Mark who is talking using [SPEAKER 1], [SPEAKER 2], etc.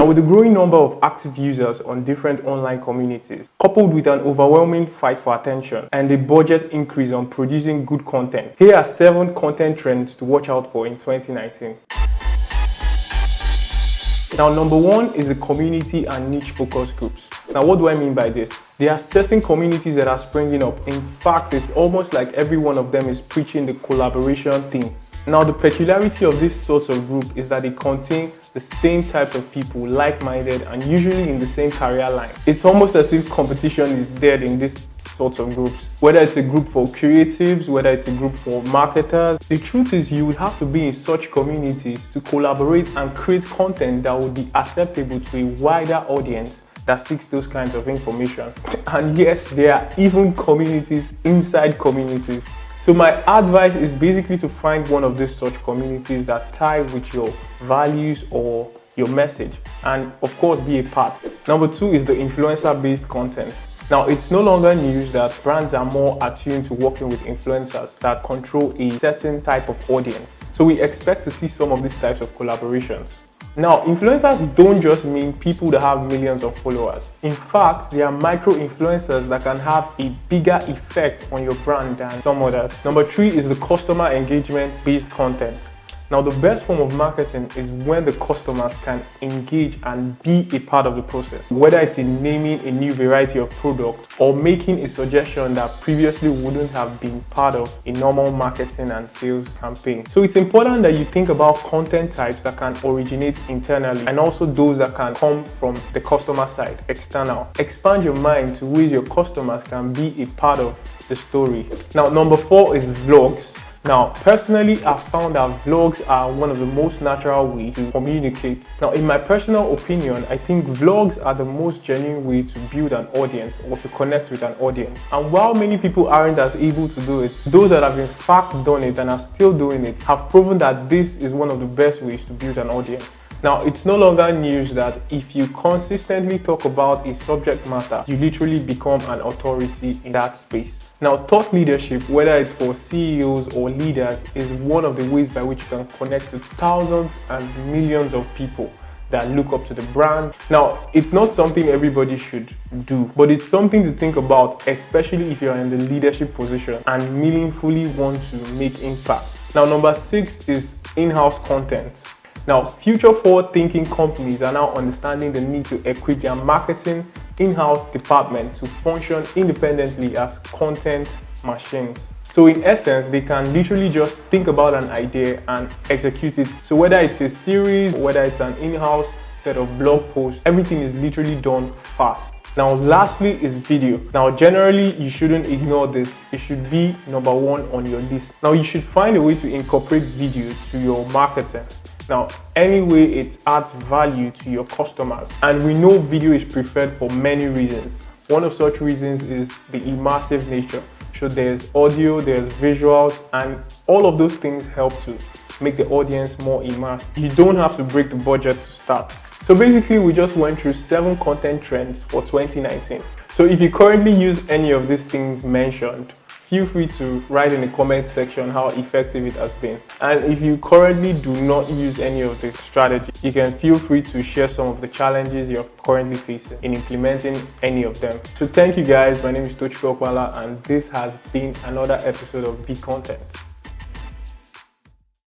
[SPEAKER 1] Now, with the growing number of active users on different online communities, coupled with an overwhelming fight for attention and a budget increase on producing good content, here are 7 content trends to watch out for in 2019. Now, number 1 is the community and niche focus groups. Now, what do I mean by this? There are certain communities that are springing up. In fact, it's almost like every one of them is preaching the collaboration thing. Now, the peculiarity of this sort of group is that they contain the same types of people, like-minded, and usually in the same career line. It's almost as if competition is dead in this sorts of groups. Whether it's a group for creatives, whether it's a group for marketers, the truth is you would have to be in such communities to collaborate and create content that would be acceptable to a wider audience that seeks those kinds of information. And yes, there are even communities inside communities. So my advice is basically to find one of these such communities that tie with your values or your message, and of course be a part. Number 2 is the influencer-based content. Now, it's no longer news that brands are more attuned to working with influencers that control a certain type of audience. So we expect to see some of these types of collaborations. Now, influencers don't just mean people that have millions of followers. In fact, there are micro-influencers that can have a bigger effect on your brand than some others. Number 3 is the customer engagement-based content. Now, the best form of marketing is when the customers can engage and be a part of the process, whether it's in naming a new variety of product or making a suggestion that previously wouldn't have been part of a normal marketing and sales campaign. So it's important that you think about content types that can originate internally and also those that can come from the customer side, external. Expand your mind to ways your customers can be a part of the story. Now, number 4 is vlogs. Now, personally, I've found that vlogs are one of the most natural ways to communicate. Now, in my personal opinion, I think vlogs are the most genuine way to build an audience or to connect with an audience. And while many people aren't as able to do it, those that have in fact done it and are still doing it have proven that this is one of the best ways to build an audience. Now, it's no longer news that if you consistently talk about a subject matter, you literally become an authority in that space. Now, thought leadership, whether it's for CEOs or leaders, is one of the ways by which you can connect to thousands and millions of people that look up to the brand. Now, it's not something everybody should do, but it's something to think about, especially if you're in the leadership position and meaningfully want to make impact. Now, number 6 is in-house content. Now, future-forward thinking companies are now understanding the need to equip their marketing in-house department to function independently as content machines. So in essence, they can literally just think about an idea and execute it. So whether it's a series, whether it's an in-house set of blog posts, everything is literally done fast. Now, lastly is video. Now, generally, you shouldn't ignore this. It should be number 1 on your list. Now, you should find a way to incorporate video to your marketing. Now, anyway, it adds value to your customers. And we know video is preferred for many reasons. One of such reasons is the immersive nature. So there's audio, there's visuals, and all of those things help to make the audience more immersed. You don't have to break the budget to start. So basically, we just went through 7 content trends for 2019. So if you currently use any of these things mentioned, feel free to write in the comment section how effective it has been. And if you currently do not use any of the strategies, you can feel free to share some of the challenges you're currently facing in implementing any of them. So thank you guys, my name is Tochiko Okwala, and this has been another episode of BeContent.